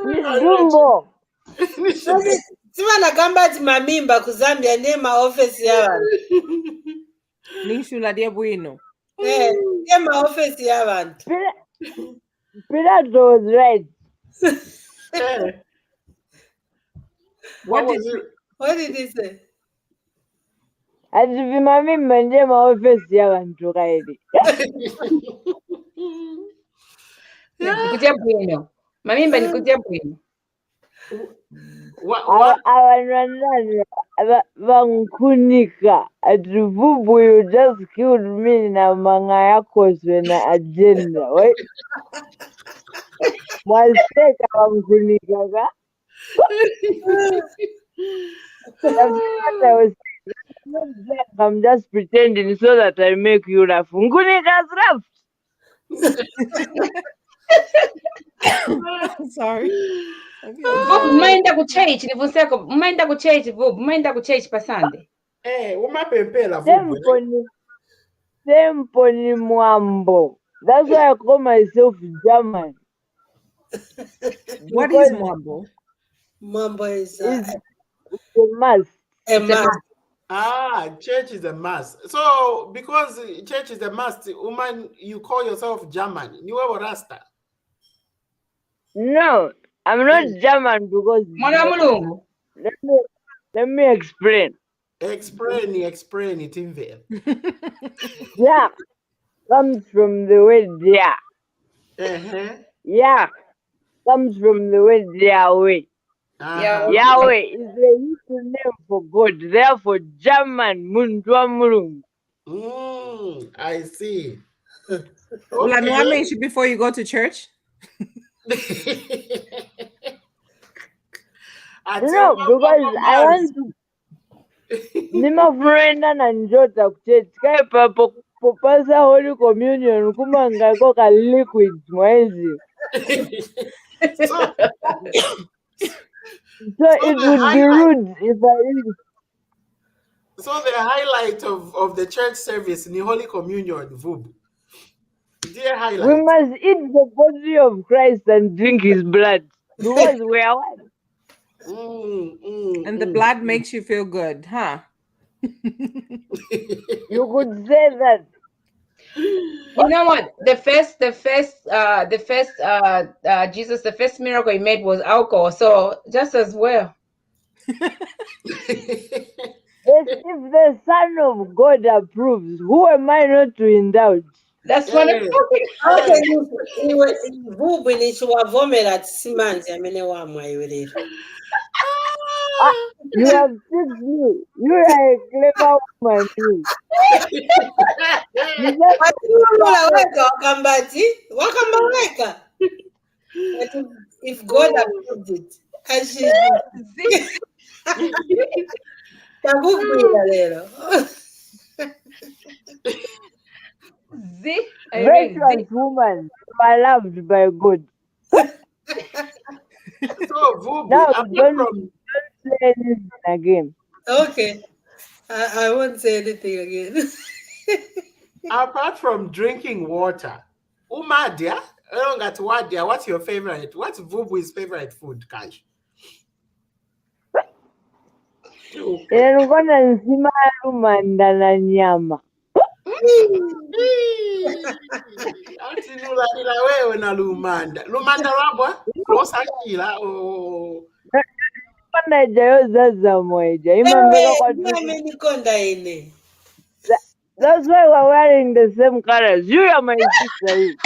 Nidumbo. Sivana kamba ati mamimba ku Zambia ndiye maofisi ya vantu. Nishula dia bwino. Ndiye maofisi ya vantu. Pilato was right. What did he say? Ati vimamimba ndiye maofisi ya vantu kaidi. Nikutia bwino. Mamimba nikutia bwino. Avanwanani vankunika ati Vubwi, you just killed me na manga yakoswe na agenda. Mwaseka vankunika ka? I'm just pretending so that I make you laugh. Nkunika's laughed. Sorry. Vub, umaenda ku church nivuseko, umaenda ku church Vub, umaenda ku church pa Sunday. Umapempela Vub. Tempo ni mwambo. That's why I call myself German. What is mwambo? Mwambo is a must. a must. Church is a must. So because church is a must, woman, you call yourself German. You are Rasta. No, I'm not German because Mwana mulungu. let me explain. Explain it in there. Yeah comes from the word yeah. Uh-huh. Yeah comes from the word Yahweh. Uh-huh. Yahweh is the Hebrew name for God. Therefore, German muntu wa mulungu. I see. Ulanua Okay. menshi before you go to church. No, because I want to. Nimafurenda na njota kuchurch kai popasa Holy Communion kumanga koka liquid mwezi. so, So it would be rude if I eat. So the highlight of the church service in the Holy Communion, Vub. Dear highlight. We must eat the body of Christ and drink his blood. Because we are one. And the blood makes you feel good, huh? You could say that. You know what? The first Jesus, the first miracle he made was alcohol. So just as well. Yes, if the Son of God approves, who am I not to indulge? That's what I'm talking How about. can you Vubwi nishiwavomera simanzi amene wamwa iwe lero? You have tricked me. You are a clever woman. You just Wachiwamula weka wakambati wakamba weka. But if God approved it, and she takugwira lero. virtuous woman, you are loved by God. So Vubwi, Now apart don't say anything again. Okay, I won't say anything again. apart from drinking water, Umadia, what's your favorite? What's Vubwi's favorite food, Kanj? Inakona nsima ya lumanda na nyama. Ati nulalila wewe na lumanda. Lumanda lwabwa? Losakila o Kona jayo zaza moja. Imambeka kwa Amenikonda ine. That's why we're wearing the same colors. You are my sister. You.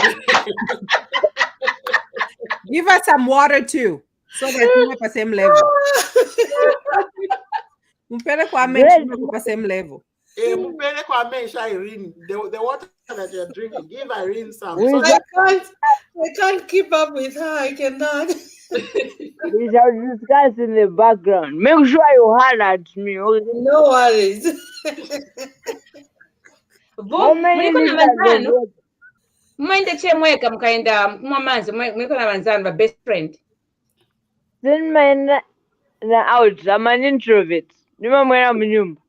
Give us some water too, so that we're at the same level. Mpele kwa menshi at the same level. Mupele kwa mesha Irene, the water that you're drinking, give Irene some. We So I can't keep up with her. I cannot. We shall discuss in the background. Make sure you holler at me. Okay? No worries. How many Mliko na liters of manzano? water? Mwende chemweka mkaenda mwamanzi mwiko na manzano ba best friend. Send my na out. I'm an introvert. Nimamwera mnyumba.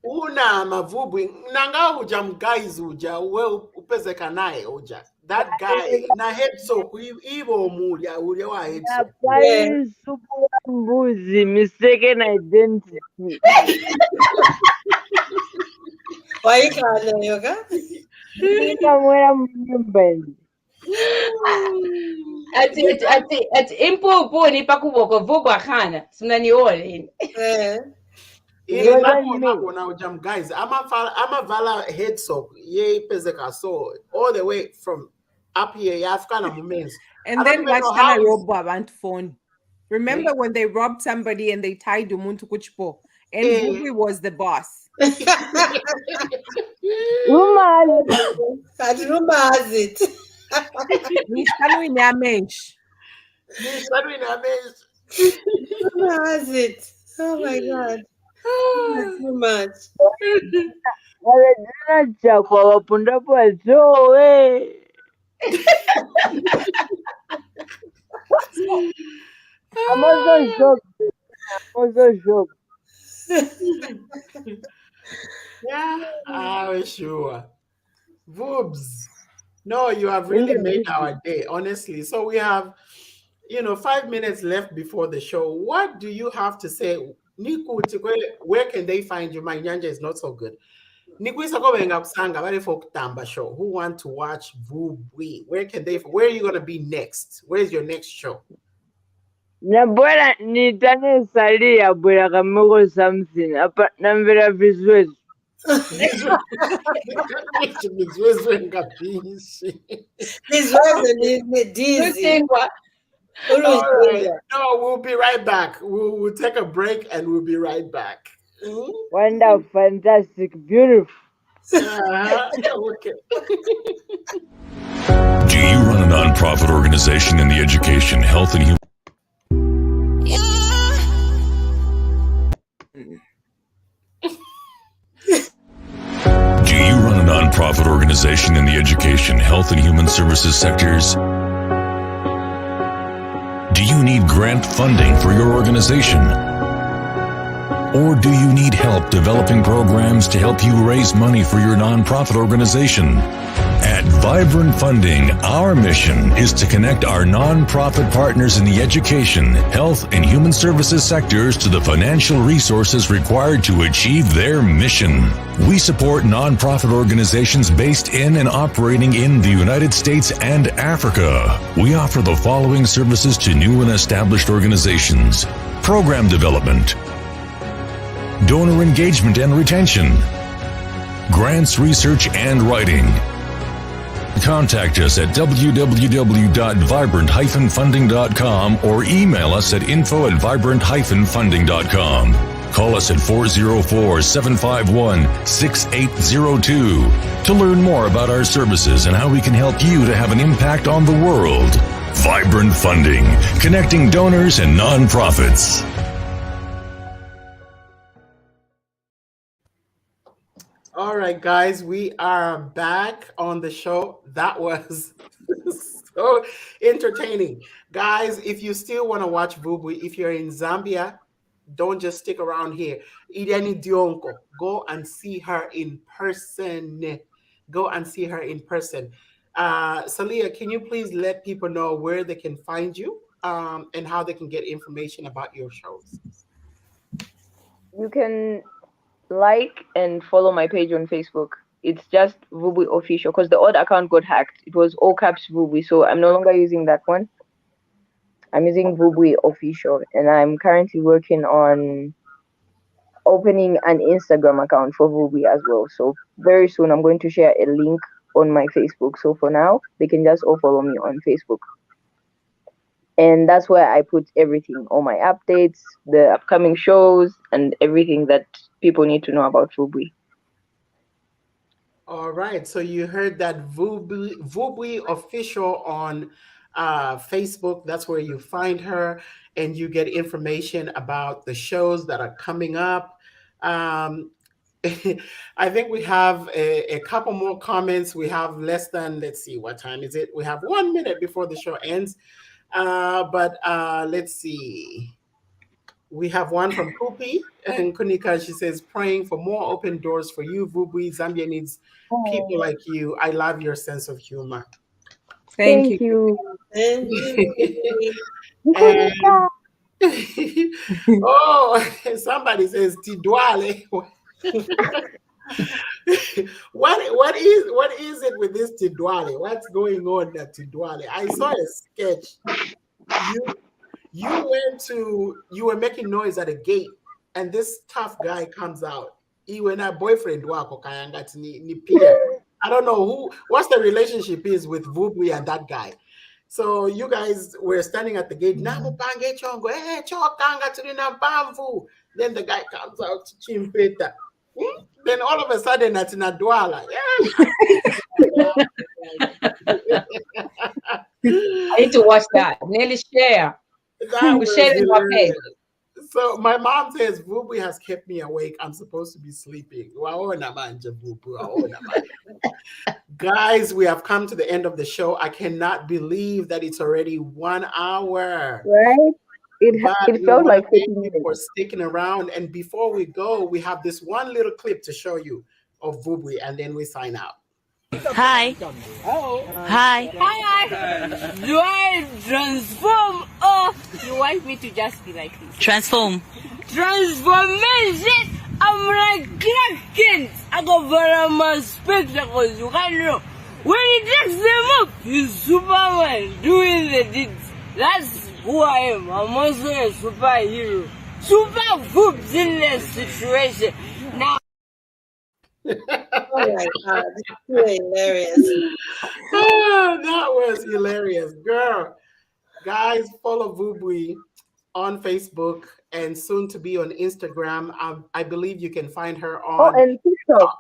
una mavubwi nanga uja mguys uja we upezeka naye uja that guy na head soap ibo mulya ulya wa head soap. Napai supu ya mbuzi. Mistaken identity. Waikana yoga. Nimamwera mnyumba. Ati impupu ni pakuboko vugwa khana. Simnaniole. Ile nako na uja mguys amavala head soap ye ipezeka so all the way from up here yafika na mumenzi. And then Machana robbed abantu phone. Remember when they robbed somebody and they tied umuntu kuchipo, and Vubwi was the boss. Rumor has it. Nishanu inamensh. Rumor has it. Oh my God. That's too much. walejina chakwa wapundapo achowe. I'm also shocked. Yeah, sure. Vubs. No, you have really made our day, honestly. So we have, 5 minutes left before the show. What do you have to say Nikuthi where can they find you? My Nyanja is not so good. Nikwisa kobenga kusanga bale for kutamba show. Who want to watch Vubwi? Where are you gonna be next? Where's your next show? Nabora nitane Saliya bora kamoko something. Apa nambera visuals. These words are dizzy. All right. No, we'll be right back. We'll take a break and we'll be right back. Wonderful, fantastic, beautiful. Okay. Do you run a nonprofit organization in the education, health, and human? Do you run a nonprofit organization in the education, health, and human services sectors? Do you need grant funding for your organization? Or do you need help developing programs to help you raise money for your nonprofit organization? At Vibrant Funding, our mission is to connect our nonprofit partners in the education, health, and human services sectors to the financial resources required to achieve their mission. We support nonprofit organizations based in and operating in the United States and Africa. We offer the following services to new and established organizations: program development, donor engagement and retention, grants research and writing. Contact us at www.vibrant-funding.com or email us at info@vibrant-funding.com. Call us at 404-751-6802 to learn more about our services and how we can help you to have an impact on the world. Vibrant Funding, connecting donors and nonprofits. All right, guys, we are back on the show. That was so entertaining. Guys, if you still want to watch Vubwi, if you're in Zambia, don't just stick around here. Ideni Dionko, go and see her in person. Go and see her in person. Saliya, can you please let people know where they can find you and how they can get information about your shows? You can like and follow my page on Facebook. It's just Vubwi Official because the old account got hacked. It was all caps Vubwi, so I'm no longer using that one. I'm using Vubwi Official, and I'm currently working on opening an Instagram account for Vubwi as well. So very soon I'm going to share a link on my Facebook. So for now, they can just all follow me on Facebook. And that's where I put everything, all my updates, the upcoming shows, and everything that people need to know about Vubwi. All right. So you heard that Vubwi Official on Facebook. That's where you find her and you get information about the shows that are coming up. I think we have a couple more comments. We have less than, let's see, what time is it? We have 1 minute before the show ends. But let's see. We have one from Kupi and Kunika. She says, praying for more open doors for you, Vubwi. Zambia needs people like you. I love your sense of humor. Thank you. Thank you. And, oh, somebody says Tidwale. What is it with this Tidwale? What's going on at Tidwale? I saw a sketch. You were making noise at a gate, and this tough guy comes out. He went a boyfriend wako kayanga ni Pierre. I don't know what's the relationship is with Vubwi and that guy. So you guys were standing at the gate. Namupange chongo, chokanga tulina bamvu. Then the guy comes out to chimpeta. Then all of a sudden, that's in a Douala. I need to watch that. Nearly share. We share in my page. So my mom says Vubwi has kept me awake. I'm supposed to be sleeping. Guys, we have come to the end of the show. I cannot believe that it's already 1 hour. Right? It felt like 15 minutes. For sticking around. And before we go, we have this one little clip to show you of Vubwi, and then we sign out. Hi. Hi. Hi. Do I transform or you want me to just be like this? Transform. transformation. I'm like Clark I go for my spectacles. You can't know. When he takes them up, he's Superman doing the deeds. That's who I am. I'm also a superhero. Super Vubs in this situation. Now. Oh my God, you're hilarious. Oh, that was hilarious, girl. Guys, follow Vubwi on Facebook and soon to be on Instagram. I believe you can find her Oh, on and TikTok.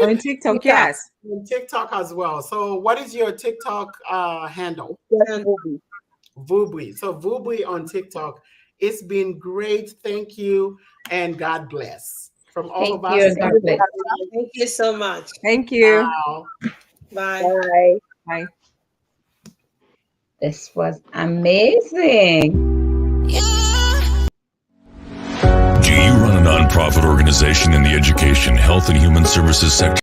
On TikTok, yes. on TikTok as well. So, what is your TikTok handle? Yes, Vubwi. Vubwi. So, Vubwi on TikTok. It's been great. Thank you, and God bless from all Thank of you us. and God bless. Thank you so much. Thank you. Wow. Bye. Bye. Bye. This was amazing. Do you run a nonprofit organization in the education, health, and human services sector?